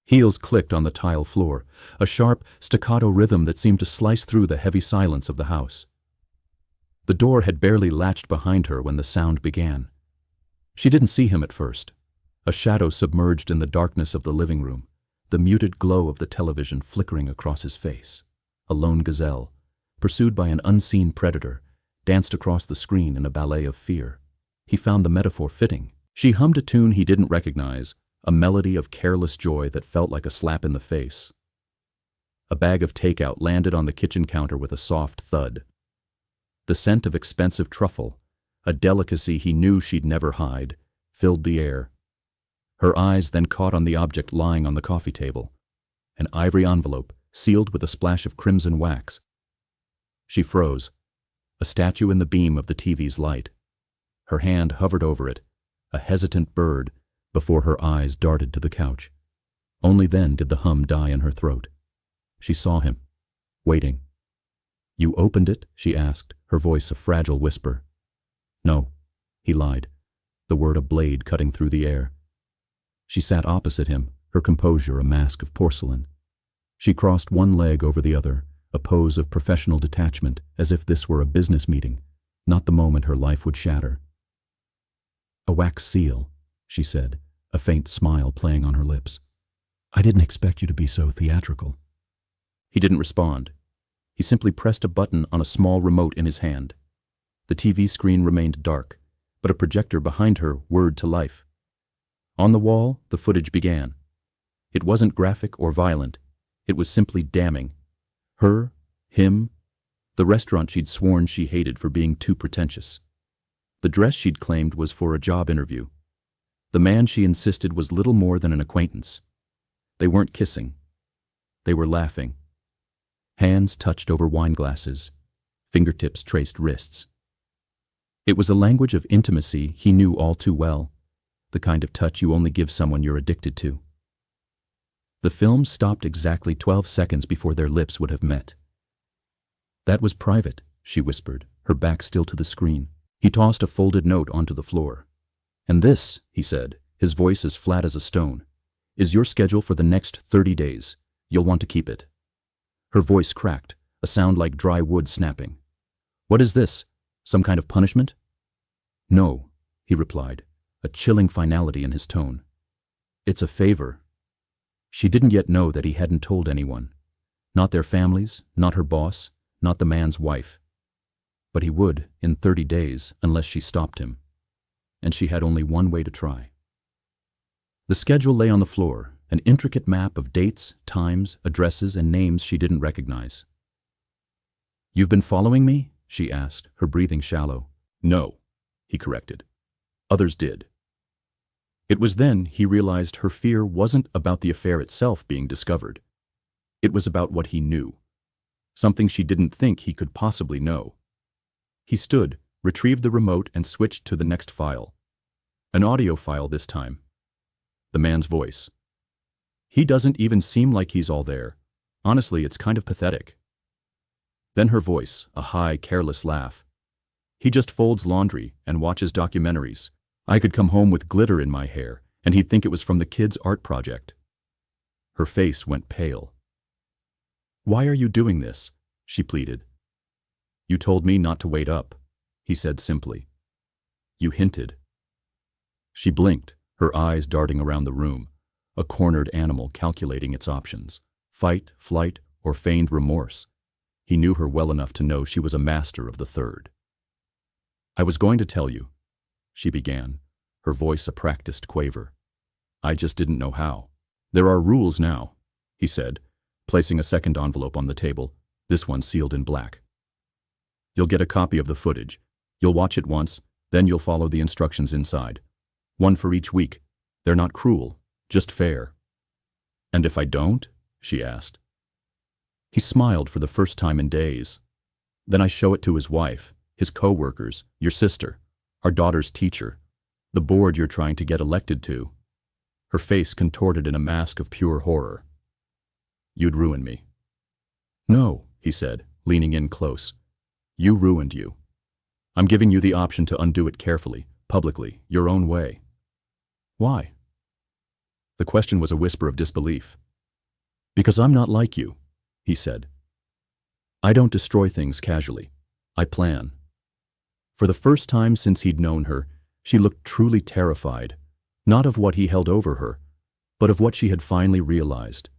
Heels clicked on the tile floor, a sharp, staccato rhythm that seemed to slice through the heavy silence of the house. The door had barely latched behind her when the sound began. She didn't see him at first. A shadow submerged in the darkness of the living room, the muted glow of the television flickering across his face. A lone gazelle, pursued by an unseen predator, danced across the screen in a ballet of fear. He found the metaphor fitting. She hummed a tune he didn't recognize, a melody of careless joy that felt like a slap in the face. A bag of takeout landed on the kitchen counter with a soft thud. The scent of expensive truffle, a delicacy he knew she'd never hide, filled the air. Her eyes then caught on the object lying on the coffee table, an ivory envelope sealed with a splash of crimson wax. She froze, a statue in the beam of the TV's light. Her hand hovered over it, a hesitant bird, before her eyes darted to the couch. Only then did the hum die in her throat. She saw him, waiting. "You opened it?" she asked, her voice a fragile whisper. "No," he lied, the word a blade cutting through the air. She sat opposite him, her composure a mask of porcelain. She crossed one leg over the other, a pose of professional detachment, as if this were a business meeting, not the moment her life would shatter. "A wax seal," she said, a faint smile playing on her lips. "I didn't expect you to be so theatrical." He didn't respond. He simply pressed a button on a small remote in his hand. The TV screen remained dark, but a projector behind her whirred to life. On the wall, the footage began. It wasn't graphic or violent. It was simply damning. Her, him, the restaurant she'd sworn she hated for being too pretentious. The dress she'd claimed was for a job interview. The man she insisted was little more than an acquaintance. They weren't kissing. They were laughing. Hands touched over wine glasses. Fingertips traced wrists. It was a language of intimacy he knew all too well, the kind of touch you only give someone you're addicted to. The film stopped exactly 12 seconds before their lips would have met. "That was private," she whispered, her back still to the screen. He tossed a folded note onto the floor. "And this," he said, his voice as flat as a stone, "is your schedule for the next 30 days. You'll want to keep it." Her voice cracked, a sound like dry wood snapping. "What is this? Some kind of punishment?" "No," he replied, a chilling finality in his tone. "It's a favor." She didn't yet know that he hadn't told anyone. Not their families, not her boss, not the man's wife. But he would, in 30 days, unless she stopped him. And she had only one way to try. The schedule lay on the floor, an intricate map of dates, times, addresses, and names she didn't recognize. "You've been following me?" she asked, her breathing shallow. "No," he corrected. "Others did." It was then he realized her fear wasn't about the affair itself being discovered. It was about what he knew. Something she didn't think he could possibly know. He stood, retrieved the remote, and switched to the next file. An audio file this time. The man's voice. "He doesn't even seem like he's all there. Honestly, it's kind of pathetic." Then her voice, a high, careless laugh. "He just folds laundry and watches documentaries. I could come home with glitter in my hair, and he'd think it was from the kids' art project." Her face went pale. "Why are you doing this?" she pleaded. "You told me not to wait up," he said simply. "You hinted." She blinked, her eyes darting around the room, a cornered animal calculating its options, fight, flight, or feigned remorse. He knew her well enough to know she was a master of the third. "I was going to tell you," she began, her voice a practiced quaver. "I just didn't know how." "There are rules now," he said, placing a second envelope on the table, this one sealed in black. "You'll get a copy of the footage. You'll watch it once, then you'll follow the instructions inside. One for each week. They're not cruel, just fair." "And if I don't?" she asked. He smiled for the first time in days. "Then I show it to his wife, his co-workers, your sister, our daughter's teacher, the board you're trying to get elected to." Her face contorted in a mask of pure horror. "You'd ruin me." "No," he said, leaning in close. "You ruined you. I'm giving you the option to undo it carefully, publicly, your own way." "Why?" The question was a whisper of disbelief. "Because I'm not like you," he said. "I don't destroy things casually. I plan." For the first time since he'd known her, she looked truly terrified, not of what he held over her, but of what she had finally realized,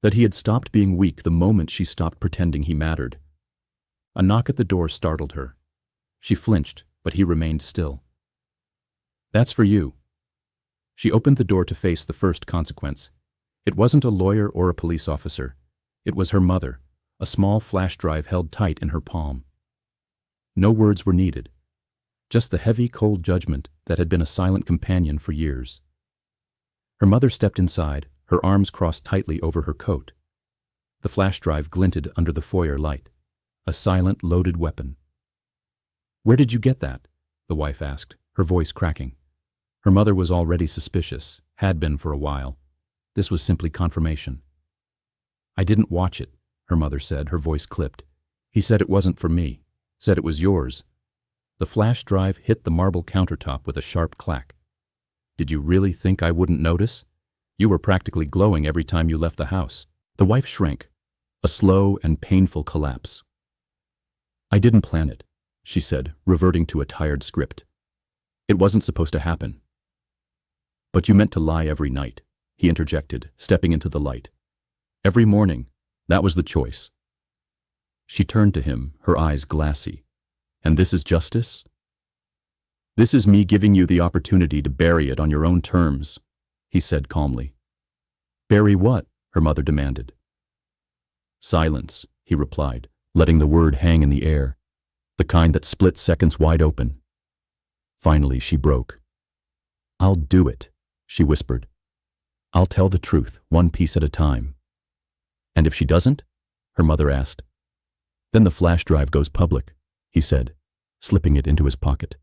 that he had stopped being weak the moment she stopped pretending he mattered. A knock at the door startled her. She flinched, but he remained still. "That's for you." She opened the door to face the first consequence. It wasn't a lawyer or a police officer. It was her mother, a small flash drive held tight in her palm. No words were needed. Just the heavy, cold judgment that had been a silent companion for years. Her mother stepped inside, her arms crossed tightly over her coat. The flash drive glinted under the foyer light, a silent, loaded weapon. "Where did you get that?" the wife asked, her voice cracking. Her mother was already suspicious, had been for a while. This was simply confirmation. "I didn't watch it," her mother said, her voice clipped. "He said it wasn't for me, said it was yours." The flash drive hit the marble countertop with a sharp clack. "Did you really think I wouldn't notice? You were practically glowing every time you left the house." The wife shrank, a slow and painful collapse. "I didn't plan it," she said, reverting to a tired script. "It wasn't supposed to happen." "But you meant to lie every night," he interjected, stepping into the light. "Every morning, that was the choice." She turned to him, her eyes glassy. "And this is justice?" "This is me giving you the opportunity to bury it on your own terms," he said calmly. "Bury what?" her mother demanded. "Silence," he replied, letting the word hang in the air, the kind that split seconds wide open. Finally, she broke. "I'll do it," she whispered. "I'll tell the truth, one piece at a time." "And if she doesn't?" her mother asked. "Then the flash drive goes public," he said, slipping it into his pocket.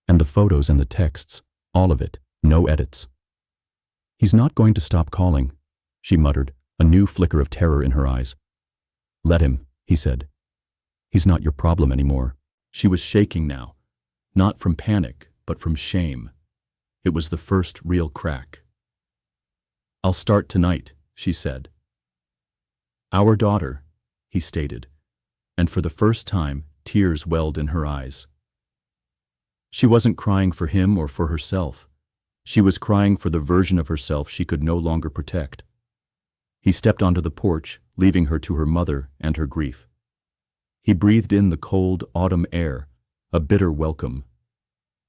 "And the photos and the texts, all of it, no edits." "He's not going to stop calling," she muttered, a new flicker of terror in her eyes. "Let him," he said. "He's not your problem anymore." She was shaking now, not from panic, but from shame. It was the first real crack. "I'll start tonight," she said. "Our daughter," he stated, and for the first time, tears welled in her eyes. She wasn't crying for him or for herself. She was crying for the version of herself she could no longer protect. He stepped onto the porch, leaving her to her mother and her grief. He breathed in the cold autumn air, a bitter welcome.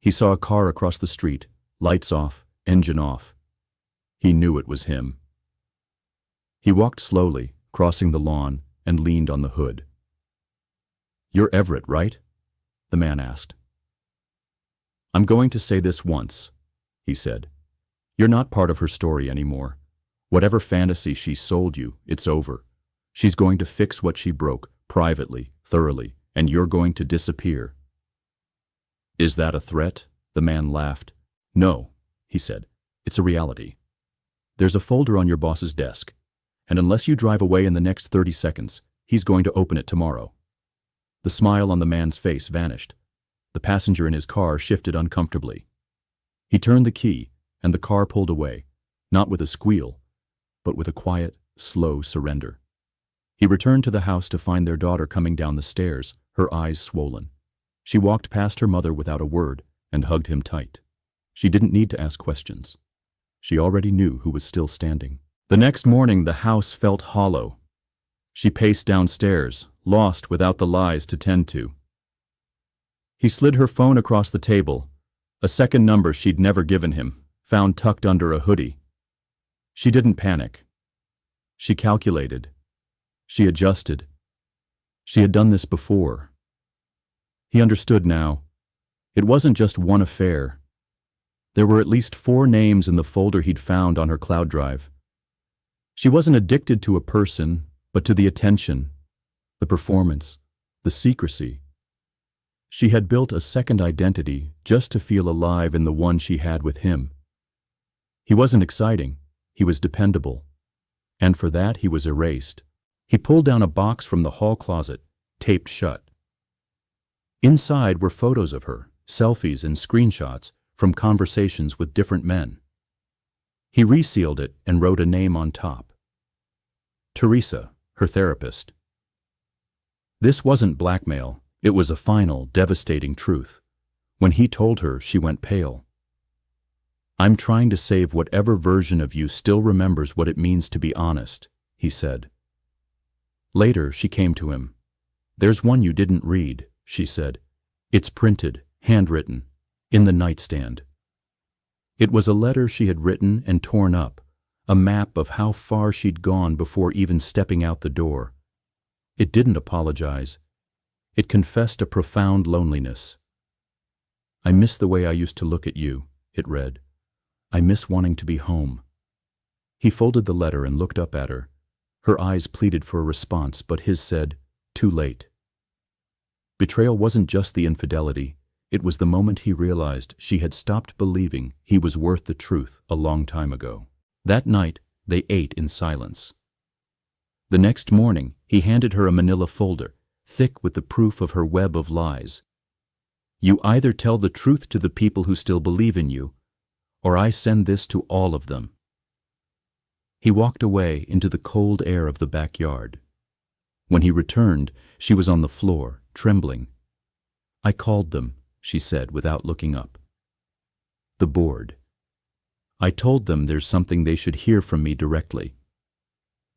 He saw a car across the street, lights off, engine off. He knew it was him. He walked slowly, crossing the lawn, and leaned on the hood. "You're Everett, right?" the man asked. "I'm going to say this once," he said. "You're not part of her story anymore. Whatever fantasy she sold you, it's over. She's going to fix what she broke, privately, thoroughly, and you're going to disappear." "Is that a threat?" the man laughed. "No," he said. "It's a reality. There's a folder on your boss's desk, and unless you drive away in the next 30 seconds, he's going to open it tomorrow." The smile on the man's face vanished. The passenger in his car shifted uncomfortably. He turned the key, and the car pulled away, not with a squeal, but with a quiet, slow surrender. He returned to the house to find their daughter coming down the stairs, her eyes swollen. She walked past her mother without a word and hugged him tight. She didn't need to ask questions. She already knew who was still standing. The next morning, the house felt hollow. She paced downstairs, lost without the lies to tend to. He slid her phone across the table, a second number she'd never given him, found tucked under a hoodie. She didn't panic. She calculated. She adjusted. She had done this before. He understood now. It wasn't just one affair. There were at least 4 names in the folder he'd found on her cloud drive. She wasn't addicted to a person, but to the attention, the performance, the secrecy. She had built a second identity just to feel alive in the one she had with him. He wasn't exciting, he was dependable, and for that he was erased. He pulled down a box from the hall closet, taped shut. Inside were photos of her, selfies and screenshots from conversations with different men. He resealed it and wrote a name on top. Teresa, her therapist. This wasn't blackmail, it was a final, devastating truth. When he told her, she went pale. "I'm trying to save whatever version of you still remembers what it means to be honest," he said. Later, she came to him. "There's one you didn't read," she said. "It's printed, handwritten, in the nightstand." It was a letter she had written and torn up, a map of how far she'd gone before even stepping out the door. It didn't apologize. It confessed a profound loneliness. "I miss the way I used to look at you," it read. "I miss wanting to be home." He folded the letter and looked up at her. Her eyes pleaded for a response, but his said, "Too late." Betrayal wasn't just the infidelity. It was the moment he realized she had stopped believing he was worth the truth a long time ago. That night, they ate in silence. The next morning, he handed her a manila folder, thick with the proof of her web of lies. "You either tell the truth to the people who still believe in you, or I send this to all of them." He walked away into the cold air of the backyard. When he returned, she was on the floor, trembling. "I called them," she said without looking up. "The board. I told them there's something they should hear from me directly."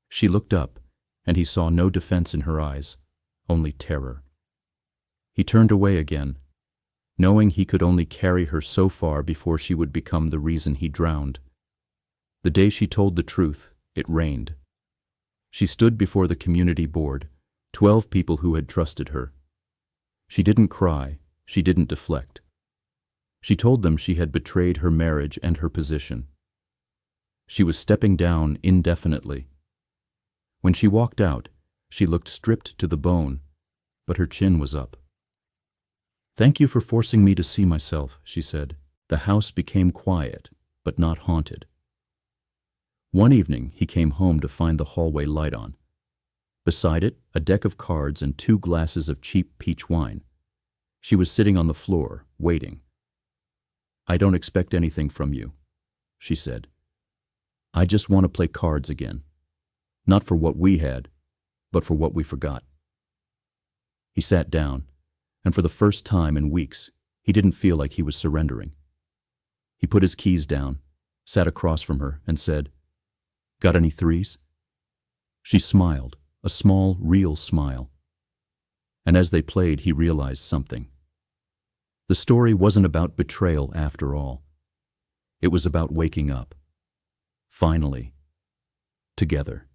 She looked up, and he saw no defense in her eyes, only terror. He turned away again, knowing he could only carry her so far before she would become the reason he drowned. The day she told the truth, it rained. She stood before the community board, 12 people who had trusted her. She didn't cry, she didn't deflect. She told them she had betrayed her marriage and her position. She was stepping down indefinitely. When she walked out, she looked stripped to the bone, but her chin was up. "Thank you for forcing me to see myself," she said. The house became quiet, but not haunted. One evening, he came home to find the hallway light on. Beside it, a deck of cards and 2 glasses of cheap peach wine. She was sitting on the floor, waiting. "I don't expect anything from you," she said. "I just want to play cards again. Not for what we had, but for what we forgot." He sat down, and for the first time in weeks, he didn't feel like he was surrendering. He put his keys down, sat across from her, and said, "Got any 3s?" She smiled, a small, real smile. And as they played, he realized something. The story wasn't about betrayal after all. It was about waking up. Finally. Together.